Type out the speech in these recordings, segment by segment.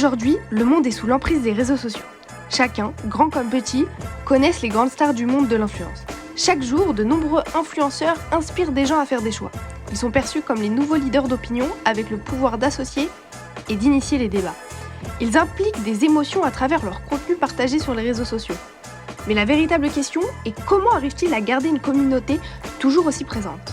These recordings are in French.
Aujourd'hui, le monde est sous l'emprise des réseaux sociaux. Chacun, grand comme petit, connaissent les grandes stars du monde de l'influence. Chaque jour, de nombreux influenceurs inspirent des gens à faire des choix. Ils sont perçus comme les nouveaux leaders d'opinion avec le pouvoir d'associer et d'initier les débats. Ils impliquent des émotions à travers leur contenu partagé sur les réseaux sociaux. Mais la véritable question est comment arrivent-ils à garder une communauté toujours aussi présente ?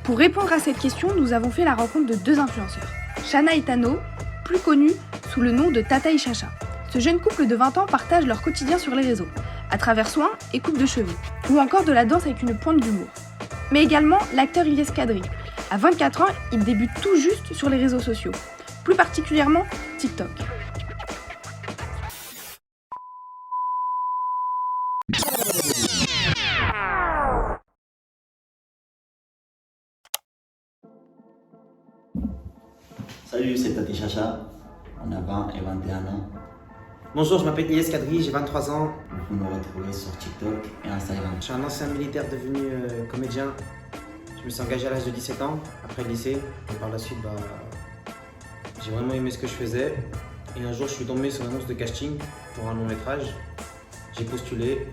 Pour répondre à cette question, nous avons fait la rencontre de deux influenceurs. Shana et Tano, plus connus sous le nom de Tata et Chacha. Ce jeune couple de 20 ans partage leur quotidien sur les réseaux, à travers soins et coupe de cheveux, ou encore de la danse avec une pointe d'humour. Mais également l'acteur Ilyes Kadri. À 24 ans, il débute tout juste sur les réseaux sociaux, plus particulièrement TikTok. Salut, c'est Tati Chacha, on a 20 et 21 ans. Bonjour, je m'appelle Ilyes Kadri, j'ai 23 ans. Vous nous retrouvez sur TikTok et Instagram. Je suis un ancien militaire devenu comédien. Je me suis engagé à l'âge de 17 ans, après le lycée. Et par la suite, j'ai vraiment aimé ce que je faisais. Et un jour, je suis tombé sur une annonce de casting pour un long métrage. J'ai postulé.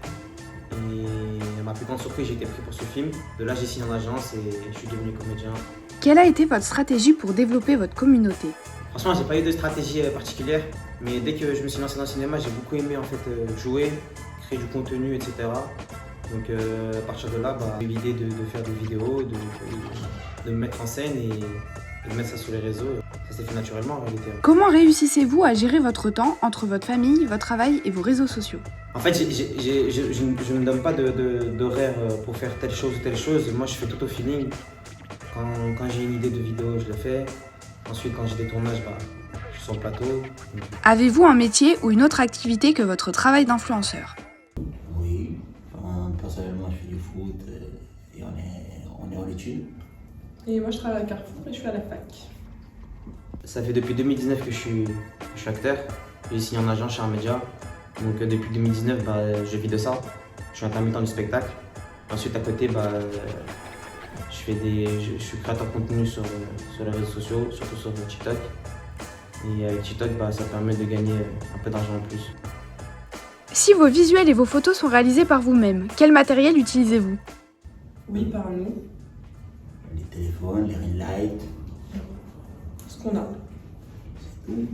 Et à ma plus grande surprise, j'ai été pris pour ce film. De là, j'ai signé en agence et je suis devenu comédien. Quelle a été votre stratégie pour développer votre communauté ? Franchement, j'ai pas eu de stratégie particulière, mais dès que je me suis lancé dans le cinéma, j'ai beaucoup aimé en fait jouer, créer du contenu, etc. Donc à partir de là, j'ai eu l'idée de faire des vidéos, de me mettre en scène et de mettre ça sur les réseaux. Ça s'est fait naturellement en réalité. Comment réussissez-vous à gérer votre temps entre votre famille, votre travail et vos réseaux sociaux ? En fait, je ne me donne pas d'horaire pour faire telle chose ou telle chose. Moi, je fais tout au feeling. Quand j'ai une idée de vidéo, je le fais. Ensuite, quand j'ai des tournages, je suis sur le plateau. Avez-vous un métier ou une autre activité que votre travail d'influenceur ? Oui, personnellement, je fais du foot et on est en études. Et moi je travaille à Carrefour et je suis à la fac. Ça fait depuis 2019 que je suis acteur. J'ai signé en agence chez un média. Donc depuis 2019, je vis de ça. Je suis intermittent du spectacle. Ensuite, à côté, je suis créateur de contenu sur les réseaux sociaux, surtout sur TikTok. Et avec TikTok, ça permet de gagner un peu d'argent en plus. Si vos visuels et vos photos sont réalisés par vous-même, quel matériel utilisez-vous ? Oui, par nous, Les téléphones, les ring lights, ce qu'on a. c'est tout.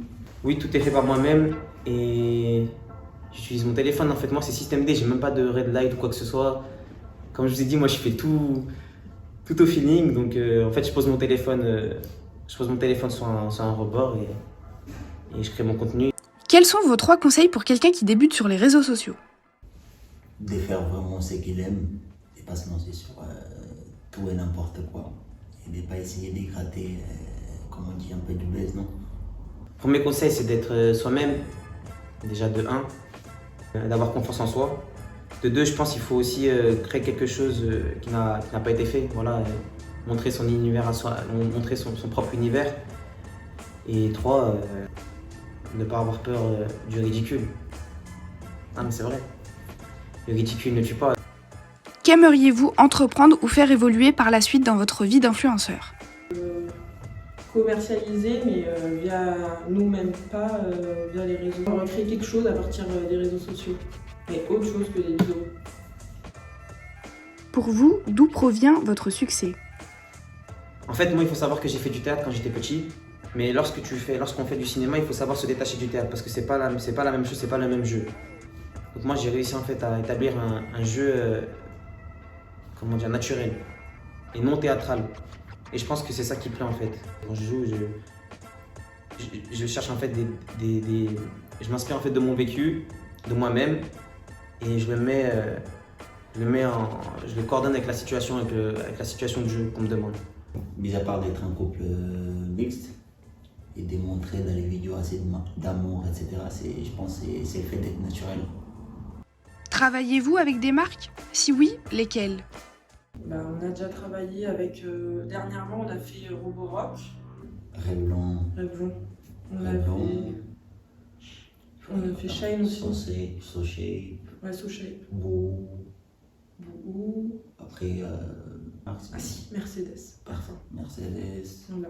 Oui, tout est fait par moi-même et j'utilise mon téléphone. En fait, moi, c'est Système D, j'ai même pas de red light ou quoi que ce soit. Comme je vous ai dit, moi, je fais tout au feeling. Donc, en fait, je pose mon téléphone sur un rebord et je crée mon contenu. Quels sont vos 3 conseils pour quelqu'un qui débute sur les réseaux sociaux ? De faire vraiment ce qu'il aime et pas se lancer sur tout et n'importe quoi. Et de pas essayer de gratter, comme on dit, un peu du buzz, non? Premier conseil, c'est d'être soi-même, déjà de 1, d'avoir confiance en soi. De 2, je pense qu'il faut aussi créer quelque chose qui n'a pas été fait. Voilà, montrer son univers à soi, montrer son propre univers. Et 3, ne pas avoir peur du ridicule. Ah, mais c'est vrai. Le ridicule ne tue pas. Qu'aimeriez-vous entreprendre ou faire évoluer par la suite dans votre vie d'influenceur ? Commercialiser, mais via nous-mêmes, pas via les réseaux. On va créer quelque chose à partir des réseaux sociaux, mais autre chose que des vidéos. Pour vous, d'où provient votre succès ? En fait, moi, il faut savoir que j'ai fait du théâtre quand j'étais petit. Mais lorsqu'on fait du cinéma, il faut savoir se détacher du théâtre parce que c'est pas la même chose, c'est pas le même jeu. Donc moi, j'ai réussi en fait à établir un jeu, naturel et non théâtral. Et je pense que c'est ça qui plaît en fait. Quand je joue, je cherche en fait je m'inspire en fait de mon vécu, de moi-même, et je le coordonne avec la situation, avec la situation de jeu qu'on me demande. Mis à part d'être un couple mixte et de montrer dans les vidéos assez d'amour, etc., je pense que c'est le fait d'être naturel. Travaillez-vous avec des marques ? Si oui, lesquelles ? On a déjà travaillé avec, dernièrement on a fait Roborock, Revlon, Revlon. On a fait Shine aussi. Sochey, Ouais, Sochey. Bou. Bou. Après, Mercedes. Parfum. Mercedes. Voilà.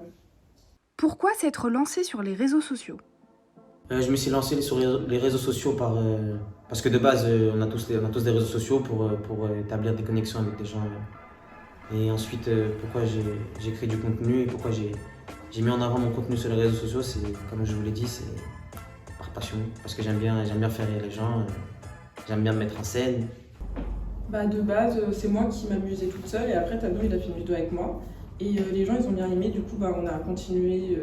Pourquoi s'être lancé sur les réseaux sociaux ? Je me suis lancé sur les réseaux sociaux parce que de base, on a tous des réseaux sociaux pour établir des connexions avec des gens. Et ensuite, pourquoi j'ai créé du contenu et pourquoi j'ai mis en avant mon contenu sur les réseaux sociaux, c'est, comme je vous l'ai dit, c'est par passion. Parce que j'aime bien faire rire les gens, j'aime bien me mettre en scène. De base, c'est moi qui m'amusais toute seule et après Tano il a fait une vidéo avec moi. Et les gens ils ont bien aimé, du coup on a continué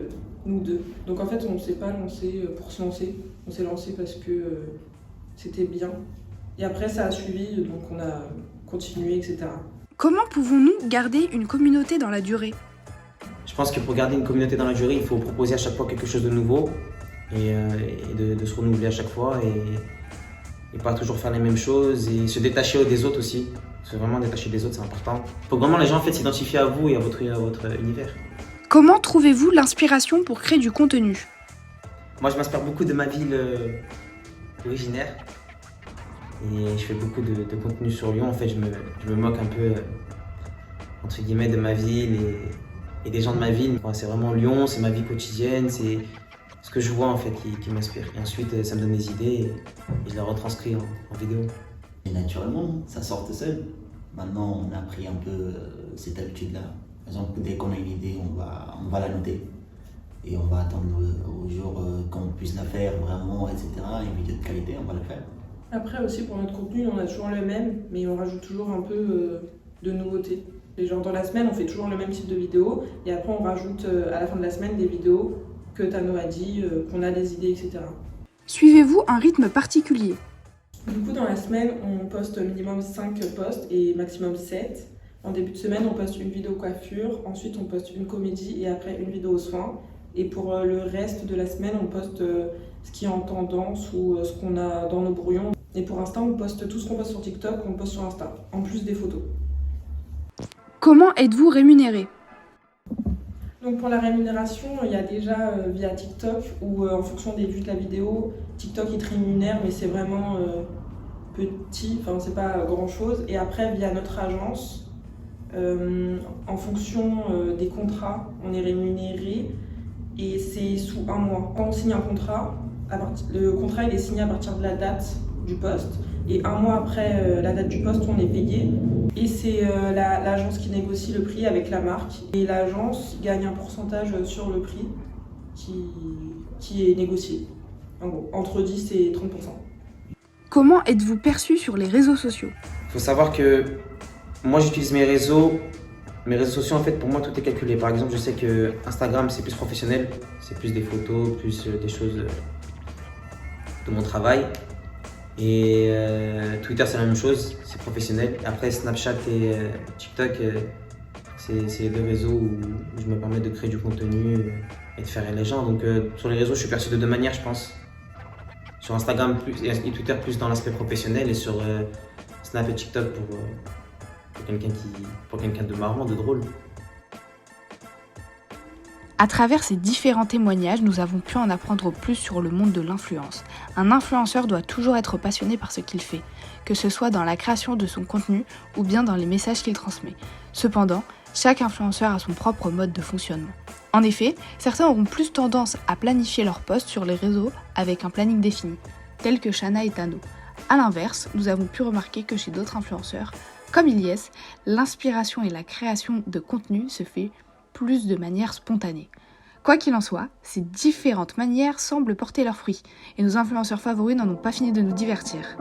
nous deux. Donc en fait on ne s'est pas lancé pour se lancer, on s'est lancé parce que c'était bien. Et après ça a suivi, donc on a continué, etc. Comment pouvons-nous garder une communauté dans la durée ? Je pense que pour garder une communauté dans la durée, il faut proposer à chaque fois quelque chose de nouveau et de se renouveler à chaque fois et pas toujours faire les mêmes choses et se détacher des autres aussi. Se vraiment détacher des autres, c'est important. Il faut que vraiment les gens en fait s'identifient à vous et à votre univers. Comment trouvez-vous l'inspiration pour créer du contenu ? Moi, je m'inspire beaucoup de ma ville originaire et je fais beaucoup de contenu sur Lyon. En fait, je me moque un peu entre guillemets de ma ville et des gens de ma ville. C'est vraiment Lyon, c'est ma vie quotidienne, c'est ce que je vois en fait qui m'inspire. Et ensuite, ça me donne des idées et je les retranscris en vidéo. Et naturellement, ça sort tout seul. Maintenant, on a pris un peu cette habitude-là. Par exemple, dès qu'on a une idée, on va la noter. Et on va attendre au jour qu'on puisse la faire vraiment, etc. Une vidéo de qualité, on va la faire. Après aussi pour notre contenu, on a toujours le même, mais on rajoute toujours un peu de nouveautés. Et genre dans la semaine, on fait toujours le même type de vidéo et après on rajoute à la fin de la semaine des vidéos que Tano a dit, qu'on a des idées, etc. Suivez-vous un rythme particulier ? Du coup, dans la semaine, on poste minimum 5 posts et maximum 7. En début de semaine, on poste une vidéo coiffure, ensuite on poste une comédie et après une vidéo soins. Et pour le reste de la semaine, on poste ce qui est en tendance ou ce qu'on a dans nos brouillons. Et pour Insta, on poste tout ce qu'on poste sur TikTok, on le poste sur Insta, en plus des photos. Comment êtes-vous rémunéré ? Donc pour la rémunération, il y a déjà via TikTok où en fonction des vues de la vidéo, TikTok il te rémunère mais c'est vraiment petit, enfin c'est pas grand chose. Et après via notre agence, en fonction des contrats, on est rémunéré et c'est sous un mois. Quand on signe un contrat, le contrat il est signé à partir de la date du poste et un mois après la date du poste on est payé. Et c'est l'agence qui négocie le prix avec la marque. Et l'agence gagne un pourcentage sur le prix qui est négocié. En gros, entre 10 et 30%. Comment êtes-vous perçu sur les réseaux sociaux ? Il faut savoir que moi j'utilise mes réseaux sociaux en fait pour moi tout est calculé. Par exemple je sais que Instagram c'est plus professionnel, c'est plus des photos, plus des choses de mon travail. Et Twitter c'est la même chose, c'est professionnel. Après Snapchat et TikTok c'est les deux réseaux où je me permets de créer du contenu et de faire rire les gens. Donc sur les réseaux je suis perçu de deux manières je pense. Sur Instagram plus, et Twitter plus dans l'aspect professionnel et sur Snap et TikTok pour quelqu'un de marrant, de drôle. À travers ces différents témoignages, nous avons pu en apprendre plus sur le monde de l'influence. Un influenceur doit toujours être passionné par ce qu'il fait, que ce soit dans la création de son contenu ou bien dans les messages qu'il transmet. Cependant, chaque influenceur a son propre mode de fonctionnement. En effet, certains auront plus tendance à planifier leurs posts sur les réseaux avec un planning défini, tel que Shana et Tano. A l'inverse, nous avons pu remarquer que chez d'autres influenceurs, comme Ilyes, l'inspiration et la création de contenu se fait plus de manière spontanée. Quoi qu'il en soit, ces différentes manières semblent porter leurs fruits, et nos influenceurs favoris n'en ont pas fini de nous divertir.